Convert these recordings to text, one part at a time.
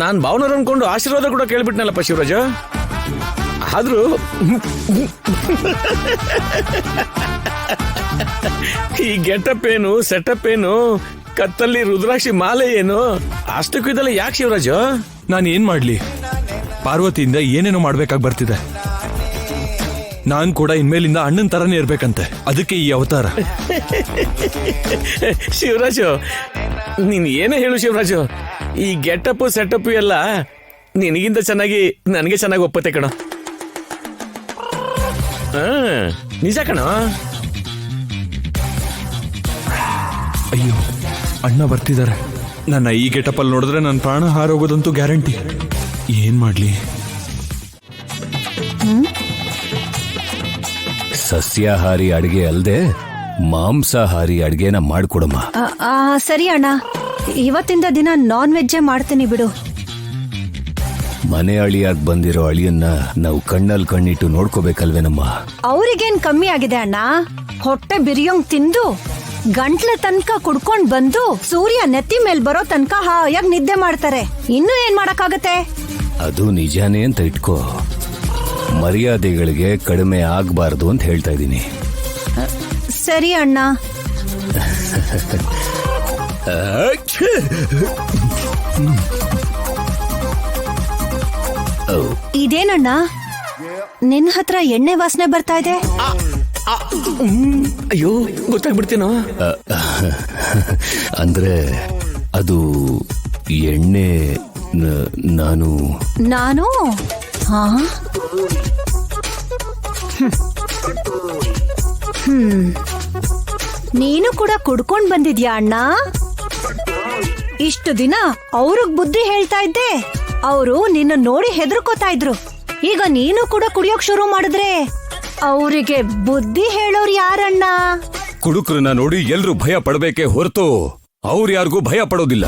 ನಾನ್ ಭಾವನರು ಅನ್ಕೊಂಡು ಆಶೀರ್ವಾದ ಕೂಡ ಕೇಳ್ಬಿಟ್ನಲ್ಲಪ್ಪ ಶಿವರಾಜ. ಆದ್ರೂ ಈ ಗೆಟಪ್ ಏನು, ಸೆಟಪ್ ಏನು, ಕತ್ತಲ್ಲಿ ರುದ್ರಾಕ್ಷಿ ಮಾಲೆ ಏನು, ಅಷ್ಟಕ್ಕೂ ಇದೆಲ್ಲ ಯಾಕೆ ಶಿವರಾಜ? ನಾನು ಏನ್ ಮಾಡ್ಲಿ, ಪಾರ್ವತಿಯಿಂದ ಏನೇನೋ ಮಾಡ್ಬೇಕಾಗಿ ಬರ್ತಿದೆ. ನಾನ್ ಕೂಡ ಇನ್ಮೇಲಿಂದ ಅಣ್ಣನ್ ತರನೇ ಇರ್ಬೇಕಂತೆ, ಅದಕ್ಕೆ ಈ ಅವತಾರ. ಶಿವರಾಜು, ನೀನ್ ಏನೇ ಹೇಳು ಶಿವರಾಜು, ಈ ಗೆಟಪ್ ಸೆಟಪ್ ಎಲ್ಲ ನಿನಗಿಂತ ಚೆನ್ನಾಗಿ ನನಗೆ ಚೆನ್ನಾಗಿ ಒಪ್ಪತ್ತೆ ಕಣ. ನಿಜ ಕಣ. ಅಯ್ಯೋ, ಅಣ್ಣ ಬರ್ತಿದ್ದಾರೆ. ನನ್ನ ಈ ಗೆಟಪಲ್ಲಿ ನೋಡಿದ್ರೆ ನನ್ನ ಪ್ರಾಣ ಹಾರೋಗೋದಂತೂ ಗ್ಯಾರಂಟಿ. ಏನ್ ಮಾಡ್ಲಿ? ಸಸ್ಯಾಹಾರಿ ಅಡಿಗೆ ಅಲ್ದೆ ಮಾಂಸಾಹಾರಿ ಅಡಿಗೆನ ಮಾಡ್ಕೊಡಮ್ಮ. ಸರಿ ಅಣ್ಣ, ಇವತ್ತಿಂದ ದಿನ ನಾನ್ ವೆಜ್ಜೇ ಮಾಡ್ತೀನಿ ಬಿಡು. ಮನೆ ಅಳಿಯಾಗಿ ಬಂದಿರೋ ಅಳಿಯನ್ನ ನಾವು ಕಣ್ಣಲ್ಲಿ ಕಣ್ಣಿಟ್ಟು ನೋಡ್ಕೋಬೇಕಲ್ವೇನಮ್ಮ. ಅವ್ರಿಗೇನ್ ಕಮ್ಮಿ ಆಗಿದೆ ಅಣ್ಣ? ಹೊಟ್ಟೆ ಬಿರಿಯೋಂಗ್ ತಿಂದು ಗಂಟ್ಲ ತನಕ ಕುಡ್ಕೊಂಡ್ ಬಂದು ಸೂರ್ಯ ನೆತ್ತಿ ಮೇಲ್ ಬರೋ ತನಕ ಹಾಯಾಗಿ ನಿದ್ದೆ ಮಾಡ್ತಾರೆ. ಇನ್ನು ಏನ್ ಮಾಡಕ್ಕಾಗತ್ತೆ? ಅದು ನಿಜಾನೇ ಅಂತ ಇಟ್ಕೋ. ಮರ್ಯಾದೆಗಳಿಗೆ ಕಡಿಮೆ ಆಗ್ಬಾರ್ದು ಅಂತ ಹೇಳ್ತಾ ಇದ್ದೀನಿ. ಸರಿ ಅಣ್ಣ. ಇದೇನಣ್ಣ, ನಿನ್ ಹತ್ರ ಎಣ್ಣೆ ವಾಸನೆ ಬರ್ತಾ ಇದೆ? ಅಯ್ಯೋ, ಗೊತ್ತಾಗ್ಬಿಡ್ತೀನೋ. ಅಂದ್ರೆ ಅದು ಎಣ್ಣೆ. ನಾನು ಹಾ, ನೀನು ಕೂಡ ಕುಡ್ಕೊಂಡ್ ಬಂದಿದ್ಯಾ ಅಣ್ಣ? ಇಷ್ಟು ದಿನ ಅವ್ರಿಗ್ ಬುದ್ಧಿ ಹೇಳ್ತಾ ಇದ್ದೆ, ಅವರು ನಿನ್ನ ನೋಡಿ ಹೆದರ್ಕೋತಾ ಇದ್ರು. ಈಗ ನೀನು ಕೂಡ ಕುಡಿಯೋಕ್ ಶುರು ಮಾಡಿದ್ರೆ ಅವರಿಗೆ ಬುದ್ಧಿ ಹೇಳೋರು ಯಾರಣ್ಣ? ಕುಡುಕರನ್ನ ನೋಡಿ ಎಲ್ರು ಭಯ ಪಡಬೇಕೆ ಹೊರತು ಅವ್ರು ಯಾರಿಗೂ ಭಯ ಪಡೋದಿಲ್ಲ.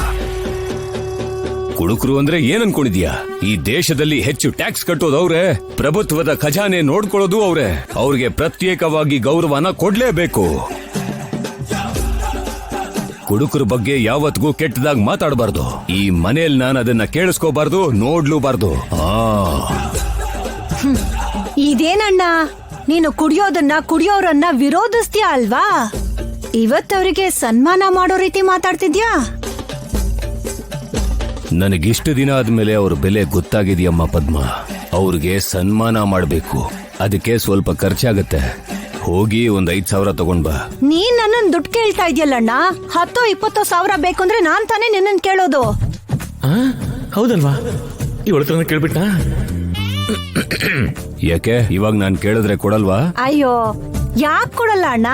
ಕುಡುಕರು ಅಂದ್ರೆ ಏನ್ ಅನ್ಕೊಂಡಿದ್ಯಾ? ಈ ದೇಶದಲ್ಲಿ ಹೆಚ್ಚು ಟ್ಯಾಕ್ಸ್ ಕಟ್ಟೋದು ಅವ್ರೆ, ಪ್ರಭುತ್ವದ ಖಜಾನೆ ನೋಡ್ಕೊಳ್ಳೋದು ಅವ್ರೆ. ಅವ್ರಿಗೆ ಪ್ರತ್ಯೇಕವಾಗಿ ಗೌರವನ ಕೊಡ್ಲೇಬೇಕು. ಕುಡುಕರ ಬಗ್ಗೆ ಯಾವತ್ತಿಗೂ ಕೆಟ್ಟದಾಗ ಮಾತಾಡಬಾರ್ದು. ಈ ಮನೇಲಿ ನಾನು ಅದನ್ನ ಕೇಳಿಸ್ಕೋಬಾರ್ದು, ನೋಡ್ಲೂಬಾರ್ದು. ಇದೇನಣ್ಣ, ನೀನು ಕುಡಿಯೋರನ್ನ ವಿರೋಧಿಸ್ತೀಯ ಅಲ್ವಾ? ಇವತ್ತವರಿಗೆ ಸನ್ಮಾನ ಮಾಡೋ ರೀತಿ ಮಾತಾಡ್ತಿದ್ಯಾ? ನನಗಿಷ್ಟು ದಿನ ಆದ್ಮೇಲೆ ಅವ್ರ ಬೆಲೆ ಗೊತ್ತಾಗಿದೆಯಮ್ಮ ಪದ್ಮ. ಅವ್ರಿಗೆ ಸನ್ಮಾನ ಮಾಡ್ಬೇಕು, ಅದಕ್ಕೆ ಸ್ವಲ್ಪ ಖರ್ಚಾಗತ್ತೆ. ಹೋಗಿ ಒಂದ್ 5,000 ತಗೊಂಡ್ ಬಾ. ನೀನ್ ನನ್ನನ್ ದುಡ್ಡು ಕೇಳ್ತಾ ಇದೆಯಲ್ಲಣ್ಣ. 10-20 ಸಾವಿರ ಬೇಕು ಅಂದ್ರೆ ನಾನ್ ತಾನೇ ನಿನ್ನನ್ ಕೇಳೋದು. ಹೌದಲ್ವಾ? ಇವಳ ಕೇಳ್ಬಿಟ್ಟ. ಯಾಕೆ ಇವಾಗ ನಾನ್ ಕೇಳಿದ್ರೆ ಕೊಡಲ್ವಾ? ಅಯ್ಯೋ, ಯಾಕೆ ಕೊಡಲ್ಲ ಅಣ್ಣ?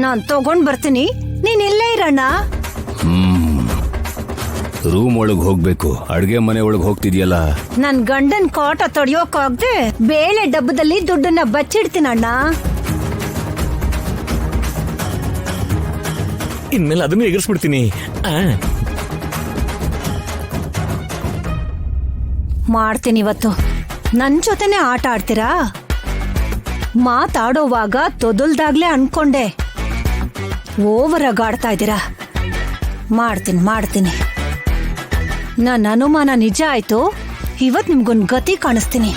ನಾನ್ ತಗೊಂಡ್ ಬರ್ತೀನಿ, ನೀನ್ ಇಲ್ಲೇ ಇರಣ್ಣ. ರೂಮ್ ಒಳಗ್ ಹೋಗ್ಬೇಕು, ಅಡ್ಗೆ ಮನೆ ಒಳಗ್ ಹೋಗ್ತಿದ್ಯಲ್ಲ. ನನ್ ಗಂಡನ್ ಕಾಟ ತಡಿಯೋಕಾಗ್ದೆ ಬೇಳೆ ಡಬ್ಬದಲ್ಲಿ ದುಡ್ಡನ್ನ ಬಚ್ಚಿಡ್ತೀನಣ್ಣ. ಇನ್ಮೇಲೆ ಅದನ್ನು ಎಗರಿಸ್ಬಿಡ್ತೀನಿ. ಮಾಡ್ತೀನಿ ಇವತ್ತು. ನನ್ ಜೊತೆನೆ ಆಟ ಆಡ್ತೀರಾ? ಮಾತಾಡೋವಾಗ ತೊದಲ್ದಾಗ್ಲೇ ಅನ್ಕೊಂಡೆ, ಓವರ್ ಆಗಿ ಆಡ್ತಾ ಇದ್ದೀರಾ. ಮಾಡ್ತೀನಿ. ನನ್ನ ಅನುಮಾನ ನಿಜ ಆಯ್ತು. ಇವತ್ ನಿಮ್ಗೊಂದ್ ಗತಿ ಕಾಣಿಸ್ತೀನಿ.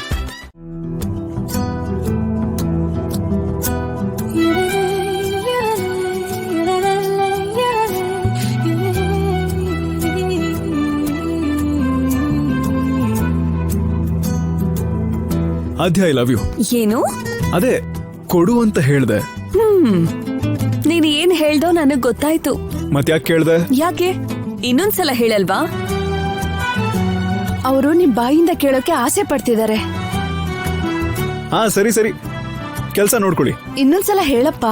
ಆದ್ಯ, ಐ ಲವ್ ಯು. ಏನು? ಅದೇ ಕೊಡು ಅಂತ ಹೇಳ್ದೆ. ನೀನ್ ಏನ್ ಹೇಳ್ದೋ ನನಗ್ ಗೊತ್ತಾಯ್ತು. ಮತ್ಯಾಕೆ ಕೇಳ್ದೆ? ಯಾಕೆ? ಇನ್ನೊಂದ್ಸಲ ಹೇಳಲ್ವಾ? ಅವರು ನಿಮ್ ಬಾಯಿಂದ ಕೇಳೋಕೆ ಆಸೆ ಪಡ್ತಿದ್ದಾರೆ. ಸರಿ, ಕೆಲ್ಸ ನೋಡ್ಕೊಳ್ಳಿ. ಇನ್ನೊಂದ್ಸಲ ಹೇಳಪ್ಪ.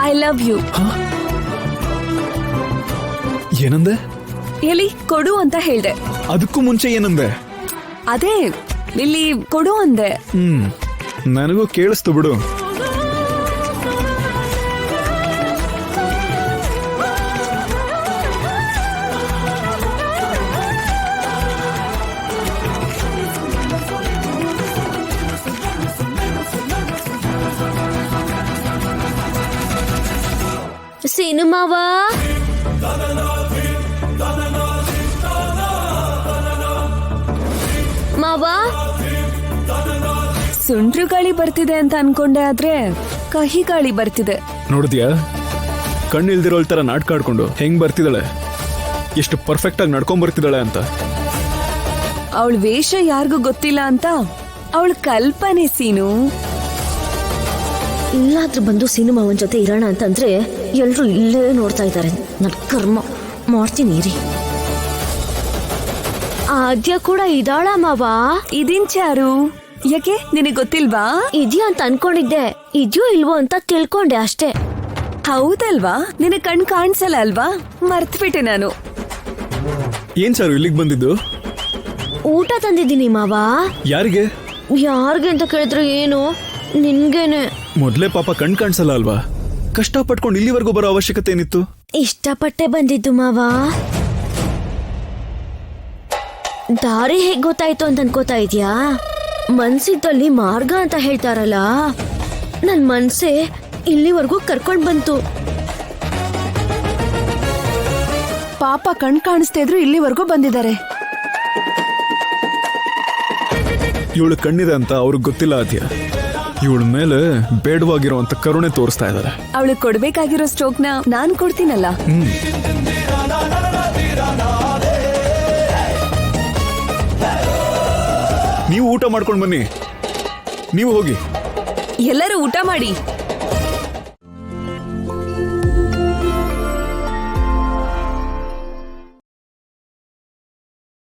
I love you. ಏನಂದೆ? ಎಲ್ಲಿ ಕೊಡು ಅಂತ ಹೇಳ್ದೆ. ಅದಕ್ಕೂ ಮುಂಚೆ ಏನಂದೆ? ಅದೇ ಇಲ್ಲಿ ಕೊಡು ಅಂದೆ. ನನಗೂ ಕೇಳಿಸ್ತು ಬಿಡು. ಸಿನಿಮಾವ ಮಾವ ಸುಂಟ್ರು ಗಾಳಿ ಬರ್ತಿದೆ ಅಂತ ಅನ್ಕೊಂಡೆ ಆದ್ರೆ ಕಹಿ ಗಾಳಿ ಬರ್ತಿದೆ. ನೋಡಿದ್ಯಾ ಕಣ್ಣಿಲ್ದಿರೋಳ್ ತರ ನಾಟಕ ಆಡ್ಕೊಂಡು ಹೆಂಗ್ ಬರ್ತಿದ್ದಾಳೆ, ಎಷ್ಟು ಪರ್ಫೆಕ್ಟ್ ಆಗಿ ನಡ್ಕೊಂಡ್ ಬರ್ತಿದ್ದಾಳೆ ಅಂತ. ಅವಳ ವೇಷ ಯಾರಿಗೂ ಗೊತ್ತಿಲ್ಲ ಅಂತ ಅವಳ ಕಲ್ಪನೆ ಸೀನು. ಇಲ್ಲಾದ್ರೂ ಬಂದು ಸಿನಿಮಾವನ್ ಜೊತೆ ಇರೋಣ ಅಂತಂದ್ರೆ ಎಲ್ರು ಇಲ್ಲೇ ನೋಡ್ತಾ ಇದ್ದಾರೆ. ನನ್ ಕರ್ಮ ಮಾಡ್ತೀನಿ ರೀ. ಆದ್ಯ ಕೂಡ ಇದಾಳ ಮಾವ? ಇದಿನ್ ಚಾರು, ಯಾಕೆ ನಿನಗ್ ಗೊತ್ತಿಲ್ವಾ? ಇದ್ಯಾ ಅಂತ ಅನ್ಕೊಂಡಿದ್ದೆ, ಇದ್ಯೋ ಇಲ್ವೋ ಅಂತ ತಿಳ್ಕೊಂಡೆ ಅಷ್ಟೇ. ಹೌದಲ್ವಾ, ನಿನ್ನ ಕಣ್ ಕಾಣಿಸಲ್ಲ ಅಲ್ವಾ? ಮರ್ತ್ಬಿಟ್ಟೆ ನಾನು. ಏನ್ ಚಾರು ಇಲ್ಲಿಗೆ ಬಂದಿದ್ದು? ಊಟ ತಂದಿದ್ದೀನಿ ಮಾವ. ಯಾರಿಗೆ? ಯಾರ್ಗೆ ಅಂತ ಕೇಳಿದ್ರೆ ಏನು, ನಿನ್ಗೇನೆ. ಮೊದ್ಲೇ ಪಾಪ ಕಣ್ ಕಾಣಿಸಲ್ಲ ಅಲ್ವಾ, ಕಷ್ಟ ಪಟ್ಕೊಂಡು ಇಲ್ಲಿವರೆಗೂ ಬರೋ ಅವಶ್ಯಕತೆ ಏನಿತ್ತು? ಇಷ್ಟಪಟ್ಟೆ ಬಂದಿದ್ದು ಮಾವ. ದಾರಿ ಹೇಗ್ ಗೊತ್ತಾಯ್ತು ಅಂತ ಅನ್ಕೋತಾ ಇದ್ಯಾ? ಮನ್ಸಿದ್ದಲ್ಲಿ ಮಾರ್ಗ ಅಂತ ಹೇಳ್ತಾರಲ್ಲ, ನನ್ ಮನ್ಸೆ ಇಲ್ಲಿವರೆಗೂ ಕರ್ಕೊಂಡ್ ಬಂತು. ಪಾಪ ಕಣ್ ಕಾಣಿಸ್ತಾ ಇದ್ರು ಇಲ್ಲಿವರೆಗೂ ಬಂದಿದ್ದಾರೆ. ಇವಳು ಕಣ್ಣಿದೆ ಅಂತ ಅವ್ರಿಗೆ ಗೊತ್ತಿಲ್ಲ ಆದ್ಯ. ಇವಳ ಮೇಲೆ ಬೇಡವಾಗಿರುವಂತ ಕರುಣೆ ತೋರಿಸ್ತಾ ಇದ್ದಾರೆ. ಅವಳು ಕೊಡ್ಬೇಕಾಗಿರೋ ಸ್ಟ್ರೋಕ್ನ ನಾನ್ ಕೊಡ್ತೀನಲ್ಲ. ನೀವು ಊಟ ಮಾಡ್ಕೊಂಡು ಬನ್ನಿ, ನೀವು ಹೋಗಿ. ಎಲ್ಲರೂ ಊಟ ಮಾಡಿ.